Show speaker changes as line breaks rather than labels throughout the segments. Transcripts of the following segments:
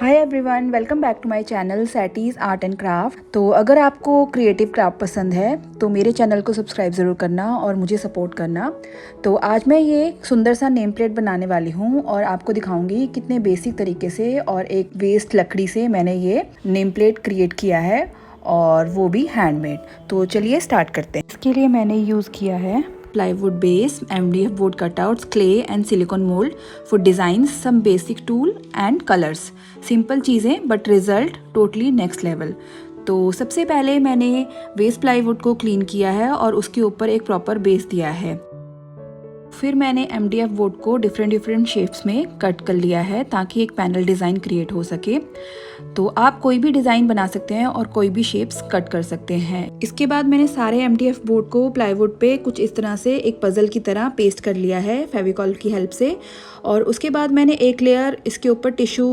Hi everyone, welcome back to my channel Sati's art and craft. तो अगर आपको creative craft पसंद है तो मेरे चैनल को सब्सक्राइब ज़रूर करना और मुझे सपोर्ट करना। तो आज मैं ये सुंदर सा नेम प्लेट बनाने वाली हूँ और आपको दिखाऊंगी कितने बेसिक तरीके से और एक वेस्ट लकड़ी से मैंने ये नेम प्लेट क्रिएट किया है, और वो भी हैंडमेड। तो चलिए स्टार्ट करते हैं। इसके लिए मैंने यूज़ किया है plywood base, MDF board cutouts, clay and silicone mold for designs, some basic tool and colors. Simple चीज़ें but result totally next level. तो सबसे पहले मैंने वेस्ट प्लाईवुड को क्लीन किया है और उसके ऊपर एक प्रॉपर बेस दिया है। फिर मैंने MDF बोर्ड को डिफरेंट शेप्स में कट कर लिया है ताकि एक पैनल डिज़ाइन क्रिएट हो सके। तो आप कोई भी डिज़ाइन बना सकते हैं और कोई भी शेप्स कट कर सकते हैं। इसके बाद मैंने सारे MDF बोर्ड को प्लाईवुड पे कुछ इस तरह से एक पज़ल की तरह पेस्ट कर लिया है फेविकॉल की हेल्प से। और उसके बाद मैंने एक लेयर इसके ऊपर टिश्यू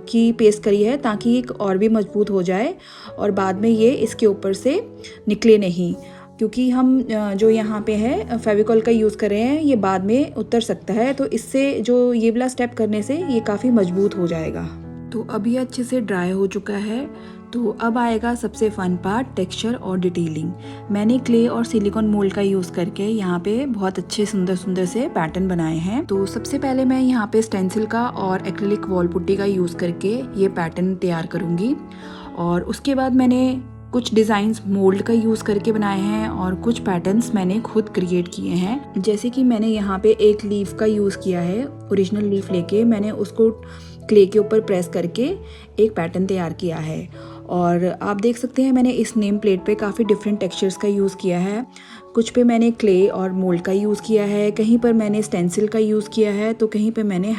की पेस्ट करी है ताकि एक और भी मजबूत हो जाए और बाद में ये इसके ऊपर से निकले नहीं, क्योंकि हम जो यहाँ पे है फेविकॉल का यूज़ कर रहे हैं, ये बाद में उतर सकता है। तो इससे जो ये वाला स्टेप करने से ये काफ़ी मजबूत हो जाएगा। तो अब ये अच्छे से ड्राई हो चुका है। तो अब आएगा सबसे फन पार्ट, टेक्सचर और डिटेलिंग। मैंने क्ले और सिलिकॉन मोल्ड का यूज़ करके यहाँ पे बहुत अच्छे सुंदर से पैटर्न बनाए हैं। तो सबसे पहले मैं यहाँ पे स्टेंसिल का और एक्रिलिक वॉल पुट्टी का यूज़ करके ये पैटर्न तैयार करूँगी। और उसके बाद मैंने कुछ डिज़ाइंस मोल्ड का यूज़ करके बनाए हैं और कुछ पैटर्न्स मैंने खुद क्रिएट किए हैं। जैसे कि मैंने यहाँ पे एक लीफ का यूज़ किया है, ओरिजिनल लीफ लेके मैंने उसको क्ले के ऊपर प्रेस करके एक पैटर्न तैयार किया है। और आप देख सकते हैं मैंने इस नेम प्लेट पे काफ़ी डिफरेंट टेक्सचर्स का यूज़ किया है। कुछ पे मैंने क्ले और मोल्ड का यूज़ किया है, कहीं पर मैंने स्टेंसिल का यूज़ किया है, तो कहीं पे मैंने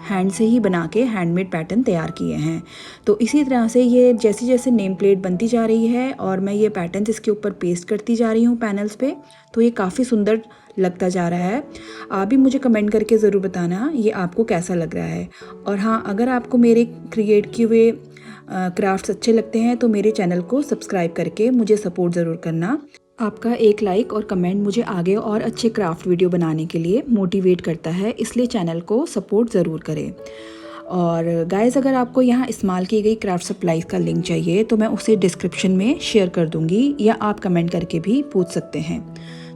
हैंड से ही बना के हैंडमेड पैटर्न तैयार किए हैं। तो इसी तरह से ये जैसे जैसे नेम प्लेट बनती जा रही है और मैं ये पैटर्न इसके ऊपर पेस्ट करती जा रही हूँ पैनल्स पे, तो ये काफ़ी सुंदर लगता जा रहा है। आप भी मुझे कमेंट करके ज़रूर बताना ये आपको कैसा लग रहा है। और हाँ, अगर आपको मेरे क्रिएट किए हुए क्राफ्ट्स अच्छे लगते हैं तो मेरे चैनल को सब्सक्राइब करके मुझे सपोर्ट ज़रूर करना। आपका एक लाइक और कमेंट मुझे आगे और अच्छे क्राफ्ट वीडियो बनाने के लिए मोटिवेट करता है, इसलिए चैनल को सपोर्ट ज़रूर करें। और गाइस, अगर आपको यहाँ इस्तेमाल की गई क्राफ्ट सप्लाईज़ का लिंक चाहिए तो मैं उसे डिस्क्रिप्शन में शेयर कर दूँगी, या आप कमेंट करके भी पूछ सकते हैं।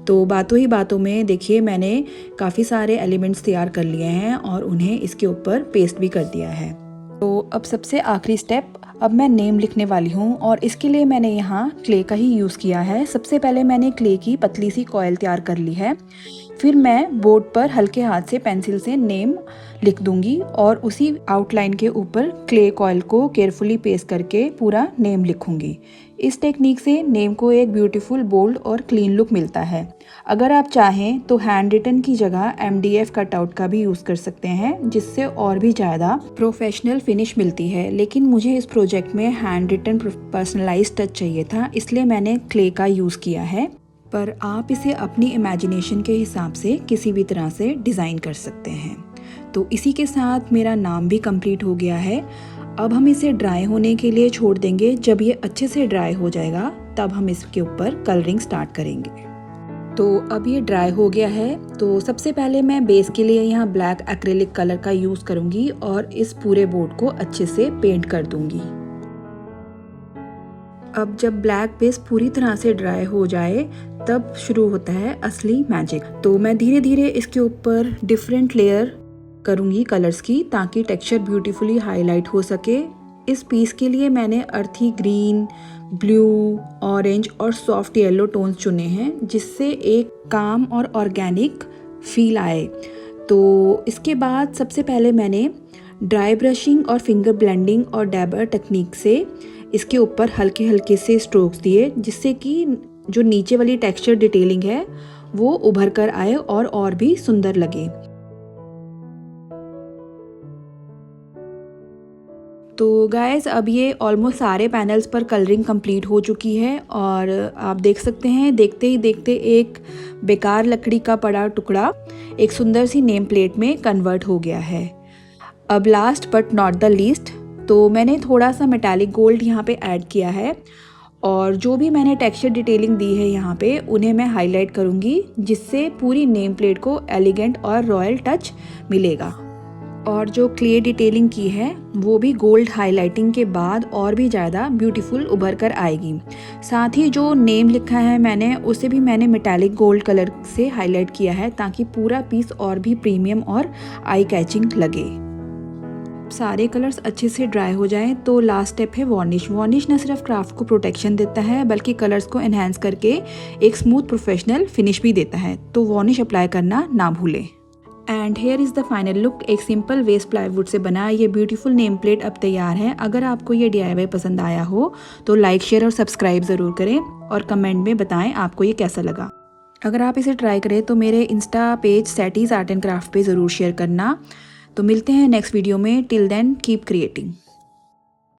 तो बातों ही बातों में देखिए मैंने काफ़ी सारे एलिमेंट्स तैयार कर लिए हैं और उन्हें इसके ऊपर पेस्ट भी कर दिया है। तो अब सबसे आखिरी स्टेप, अब मैं नेम लिखने वाली हूँ और इसके लिए मैंने यहाँ क्ले का ही यूज़ किया है। सबसे पहले मैंने क्ले की पतली सी कॉयल तैयार कर ली है। फिर मैं बोर्ड पर हल्के हाथ से पेंसिल से नेम लिख दूंगी और उसी आउटलाइन के ऊपर क्ले कॉयल को केयरफुली पेस्ट करके पूरा नेम लिखूंगी। इस टेक्निक से नेम को एक ब्यूटीफुल, बोल्ड और क्लीन लुक मिलता है। अगर आप चाहें तो हैंड रिटन की जगह MDF कटआउट का भी यूज़ कर सकते हैं, जिससे और भी ज़्यादा प्रोफेशनल फिनिश मिलती है। लेकिन मुझे इस प्रोजेक्ट में हैंड रिटन पर्सनलाइज टच चाहिए था, इसलिए मैंने क्ले का यूज़ किया है। पर आप इसे अपनी इमेजिनेशन के हिसाब से किसी भी तरह से डिज़ाइन कर सकते हैं। तो इसी के साथ मेरा नाम भी कंप्लीट हो गया है। अब हम इसे ड्राई होने के लिए छोड़ देंगे। जब ये अच्छे से ड्राई हो जाएगा तब हम इसके ऊपर कलरिंग स्टार्ट करेंगे। तो अब ये ड्राई हो गया है। तो सबसे पहले मैं बेस के लिए यहाँ ब्लैक एक्रेलिक कलर का यूज़ करूँगी और इस पूरे बोर्ड को अच्छे से पेंट कर दूँगी। अब जब ब्लैक बेस पूरी तरह से ड्राई हो जाए तब शुरू होता है असली मैजिक। तो मैं धीरे धीरे इसके ऊपर डिफरेंट लेयर करूँगी कलर्स की, ताकि टेक्सचर ब्यूटीफुली हाईलाइट हो सके। इस पीस के लिए मैंने अर्थी ग्रीन, ब्लू, ऑरेंज और सॉफ्ट येलो टोन्स चुने हैं, जिससे एक काम और ऑर्गेनिक फील आए। तो इसके बाद सबसे पहले मैंने ड्राई ब्रशिंग और फिंगर ब्लेंडिंग और डैबर टेक्निक से इसके ऊपर हल्के हल्के से स्ट्रोक्स दिए, जिससे कि जो नीचे वाली टेक्सचर डिटेलिंग है वो उभर कर आए और भी सुंदर लगे। तो गाइस, अब ये ऑलमोस्ट सारे पैनल्स पर कलरिंग कंप्लीट हो चुकी है और आप देख सकते हैं देखते ही देखते एक बेकार लकड़ी का पड़ा टुकड़ा एक सुंदर सी नेम प्लेट में कन्वर्ट हो गया है। अब last but not the least, तो मैंने थोड़ा सा मेटालिक गोल्ड यहाँ पे ऐड किया है और जो भी मैंने टेक्सचर डिटेलिंग दी है यहाँ पे उन्हें मैं हाईलाइट करूँगी, जिससे पूरी नेम प्लेट को एलिगेंट और रॉयल टच मिलेगा। और जो क्ले डिटेलिंग की है वो भी गोल्ड हाइलाइटिंग के बाद और भी ज़्यादा ब्यूटीफुल उभर कर आएगी। साथ ही जो नेम लिखा है मैंने उसे भी मैंने मेटालिक गोल्ड कलर से हाईलाइट किया है ताकि पूरा पीस और भी प्रीमियम और आई कैचिंग लगे। सारे कलर्स अच्छे से ड्राई हो जाएं तो लास्ट स्टेप है वार्निश। वार्निश न सिर्फ क्राफ्ट को प्रोटेक्शन देता है बल्कि कलर्स को एनहांस करके एक स्मूथ प्रोफेशनल फिनिश भी देता है, तो वार्निश अप्लाई करना ना भूलें। And here is the final look. एक सिंपल वेस्ट प्लाईवुड से बना ये ब्यूटीफुल नेम प्लेट अब तैयार है। अगर आपको ये DIY पसंद आया हो तो लाइक, शेयर और सब्सक्राइब ज़रूर करें और कमेंट में बताएं आपको ये कैसा लगा। अगर आप इसे ट्राई करें तो मेरे insta page Sati's art and craft पे ज़रूर शेयर करना। तो मिलते हैं नेक्स्ट वीडियो में। Till then keep creating.